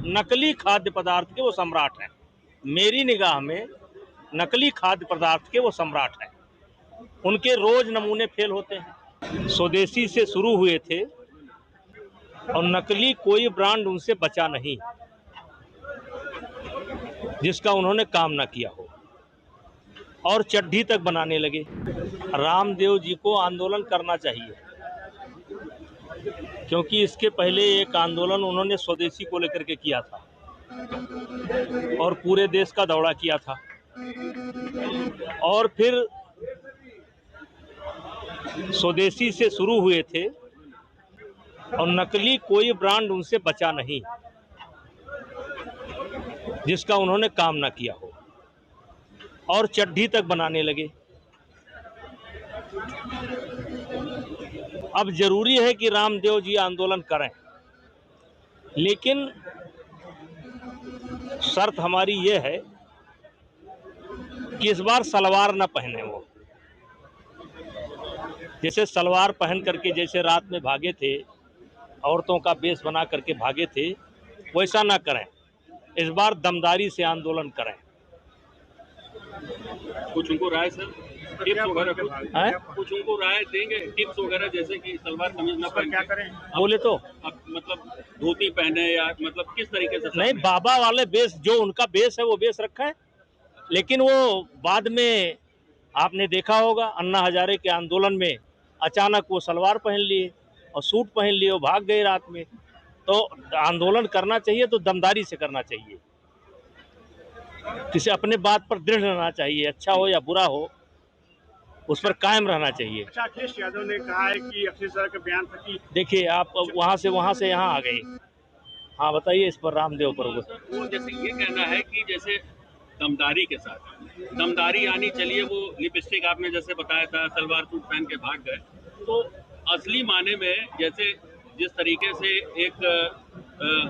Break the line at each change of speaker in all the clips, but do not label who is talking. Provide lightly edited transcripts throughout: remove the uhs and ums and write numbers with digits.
नकली खाद्य पदार्थ के वो सम्राट हैं। मेरी निगाह में नकली खाद्य पदार्थ के वो सम्राट हैं। उनके रोज नमूने फेल होते हैं। स्वदेशी से शुरू हुए थे और नकली कोई ब्रांड उनसे बचा नहीं जिसका उन्होंने काम ना किया हो, और चड्ढी तक बनाने लगे। रामदेव जी को आंदोलन करना चाहिए, क्योंकि इसके पहले एक आंदोलन उन्होंने स्वदेशी को लेकर के किया था और पूरे देश का दौरा किया था। और फिर स्वदेशी से शुरू हुए थे और नकली कोई ब्रांड उनसे बचा नहीं जिसका उन्होंने काम ना किया हो, और चड्ढी तक बनाने लगे। अब जरूरी है कि रामदेव जी आंदोलन करें, लेकिन शर्त हमारी ये है कि इस बार सलवार न पहने वो। जैसे सलवार पहन करके जैसे रात में भागे थे, औरतों का वेश बना करके भागे थे, वैसा ना करें। इस बार दमदारी से आंदोलन करें।
कुछ उनको राय सर, टिप्स वगैरह कुछ उनको राय देंगे, टिप्स वगैरह, जैसे कि सलवार कमीज ना पहन, क्या करें
बोले तो
अब मतलब धोती पहने या मतलब किस तरीके से?
नहीं, बाबा वाले बेस जो उनका बेस है वो बेस रखा है, लेकिन वो बाद में आपने देखा होगा अन्ना हजारे के आंदोलन में अचानक वो सलवार पहन लिए और सूट पहन लिए, वो भाग गए रात में। तो आंदोलन करना चाहिए तो दमदारी से करना चाहिए, किसी अपने बात पर दृढ़ रहना चाहिए, अच्छा हो या बुरा हो उस पर कायम रहना चाहिए।
अच्छा, अखिलेश यादव ने कहा है कि अखिलेश सर का बयान था कि
देखिए आप वहाँ से यहाँ आ गए। हाँ बताइए इस पर, रामदेव पर।
वो जैसे ये कहना है कि जैसे दमदारी के साथ, दमदारी यानी चलिए वो लिपस्टिक आपने जैसे बताया था, सलवार सूट पहन के भाग गए, तो असली माने में जैसे जिस तरीके से एक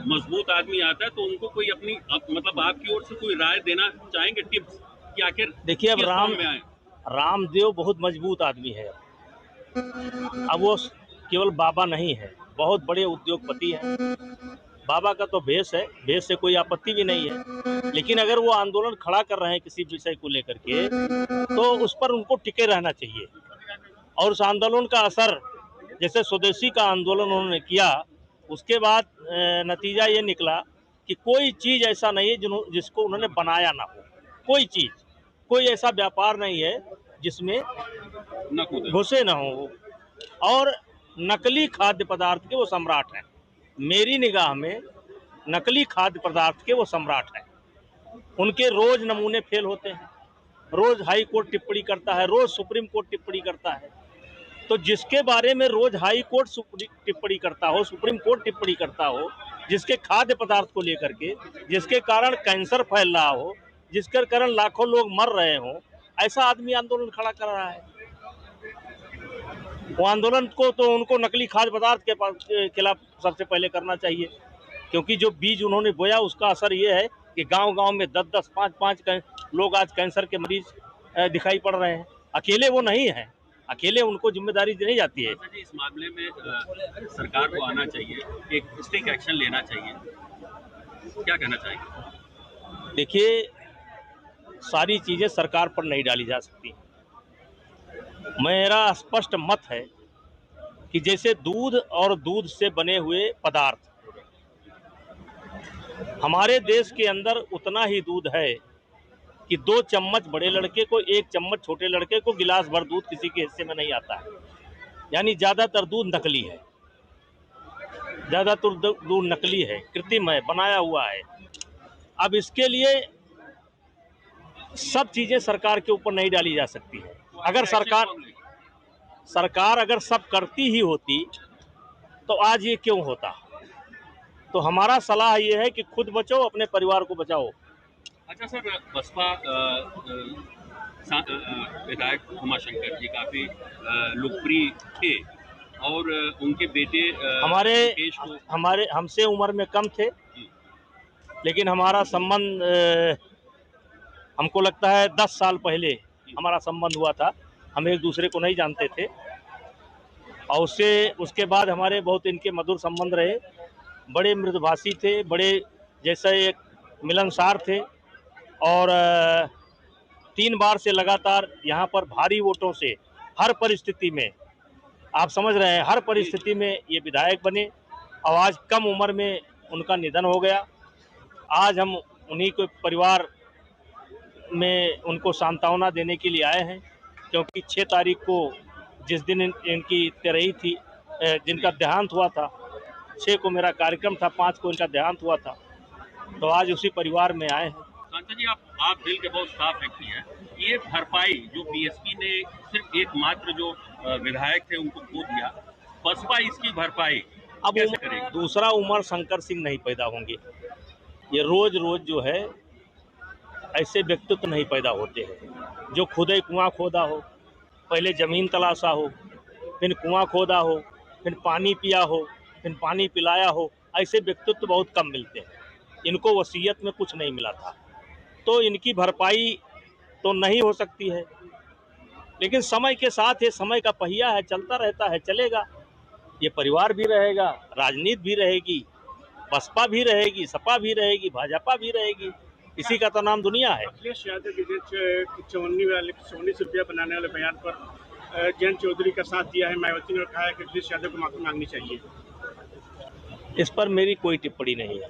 मजबूत आदमी आता है, तो उनको कोई अपनी मतलब आपकी ओर से कोई राय देना चाहेंगे, टिप्स कि आखिर?
देखिए अब रामदेव बहुत मजबूत आदमी है। अब वो केवल बाबा नहीं है, बहुत बड़े उद्योगपति हैं। बाबा का तो भेष है, भेष से कोई आपत्ति भी नहीं है, लेकिन अगर वो आंदोलन खड़ा कर रहे हैं किसी विषय को लेकर के, तो उस पर उनको टिके रहना चाहिए। और उस आंदोलन का असर, जैसे स्वदेशी का आंदोलन उन्होंने किया, उसके बाद नतीजा ये निकला कि कोई चीज़ ऐसा नहीं है जिसको उन्होंने बनाया ना हो। कोई चीज़, कोई ऐसा व्यापार नहीं है जिसमें घुसे ना हो। और नकली खाद्य पदार्थ के वो सम्राट हैं। मेरी निगाह में नकली खाद्य पदार्थ के वो सम्राट हैं। उनके रोज नमूने फेल होते हैं, रोज हाई कोर्ट टिप्पणी करता है, रोज सुप्रीम कोर्ट टिप्पणी करता है। तो जिसके बारे में रोज हाई कोर्ट टिप्पणी करता हो, सुप्रीम कोर्ट टिप्पणी करता हो, जिसके खाद्य पदार्थ को लेकर के, जिसके कारण कैंसर फैल रहा हो, जिसके कारण लाखों लोग मर रहे हो, ऐसा आदमी आंदोलन खड़ा कर रहा है। वो आंदोलन को तो उनको नकली खाद्य पदार्थ के खिलाफ सबसे पहले करना चाहिए, क्योंकि जो बीज उन्होंने बोया उसका असर ये है कि गांव-गांव में 10-10, 5-5 लोग आज कैंसर के मरीज दिखाई पड़ रहे हैं। अकेले वो नहीं है, अकेले उनको जिम्मेदारी दी नहीं जाती है।
इस मामले में सरकार को आना चाहिए, एक स्ट्रिक्ट एक्शन लेना चाहिए, क्या कहना चाहिए?
देखिए, सारी चीज़ें सरकार पर नहीं डाली जा सकती। मेरा स्पष्ट मत है कि जैसे दूध और दूध से बने हुए पदार्थ, हमारे देश के अंदर उतना ही दूध है कि 2 चम्मच बड़े लड़के को, 1 चम्मच छोटे लड़के को, गिलास भर दूध किसी के हिस्से में नहीं आता है। यानी ज़्यादातर दूध नकली है, ज़्यादातर दूध नकली है, कृत्रिम है, बनाया हुआ है। अब इसके लिए सब चीज़ें सरकार के ऊपर नहीं डाली जा सकती है। अगर सरकार अगर सब करती ही होती तो आज ये क्यों होता। तो हमारा सलाह ये है कि खुद बचो, अपने परिवार को बचाओ।
अच्छा सर, बसपा विधायक उमाशंकर जी काफ़ी लोकप्रिय थे और उनके बेटे
हमसे उम्र में कम थे, लेकिन हमारा संबंध हमको लगता है 10 साल पहले हमारा संबंध हुआ था। हम एक दूसरे को नहीं जानते थे और उसके बाद हमारे बहुत इनके मधुर संबंध रहे। बड़े मृदुभाषी थे, बड़े जैसे एक मिलनसार थे और 3 बार से लगातार यहाँ पर भारी वोटों से हर परिस्थिति में, आप समझ रहे हैं, हर परिस्थिति में ये विधायक बने और आज कम उम्र में उनका निधन हो गया। आज हम उन्हीं के परिवार में उनको सांत्वना देने के लिए आए हैं, क्योंकि 6 तारीख को जिस दिन इनकी तेरही थी, जिनका देहांत हुआ था, 6 को मेरा कार्यक्रम था, 5 को इनका देहांत हुआ था, तो आज उसी परिवार में आए हैं।
सांसद जी, आप दिल के बहुत साफ व्यक्ति हैं। ये भरपाई जो बीएसपी ने सिर्फ एकमात्र जो विधायक थे उनको खो दिया, बसपा इसकी भरपाई
अब
कैसे करेगी?
दूसरा उमर शंकर सिंह नहीं पैदा होंगे। ये रोज रोज जो है ऐसे व्यक्तित्व नहीं पैदा होते हैं जो खुद ही कुआं खोदा हो, पहले ज़मीन तलाशा हो, फिर कुआं खोदा हो, फिर पानी पिया हो, फिर पानी पिलाया हो। ऐसे व्यक्तित्व बहुत कम मिलते हैं। इनको वसीयत में कुछ नहीं मिला था, तो इनकी भरपाई तो नहीं हो सकती है, लेकिन समय के साथ ये समय का पहिया है, चलता रहता है, चलेगा। ये परिवार भी रहेगा, राजनीति भी रहेगी, बसपा भी रहेगी, सपा भी रहेगी, भाजपा भी रहेगी। इसी का तो नाम दुनिया है।
अखिलेश यादव के चवन्नी से रुपया बनाने वाले बयान पर जयंत चौधरी का साथ दिया है मायावती ने, कहा है कि अखिलेश यादव को माफी मांगनी चाहिए।
इस पर मेरी कोई टिप्पणी नहीं है।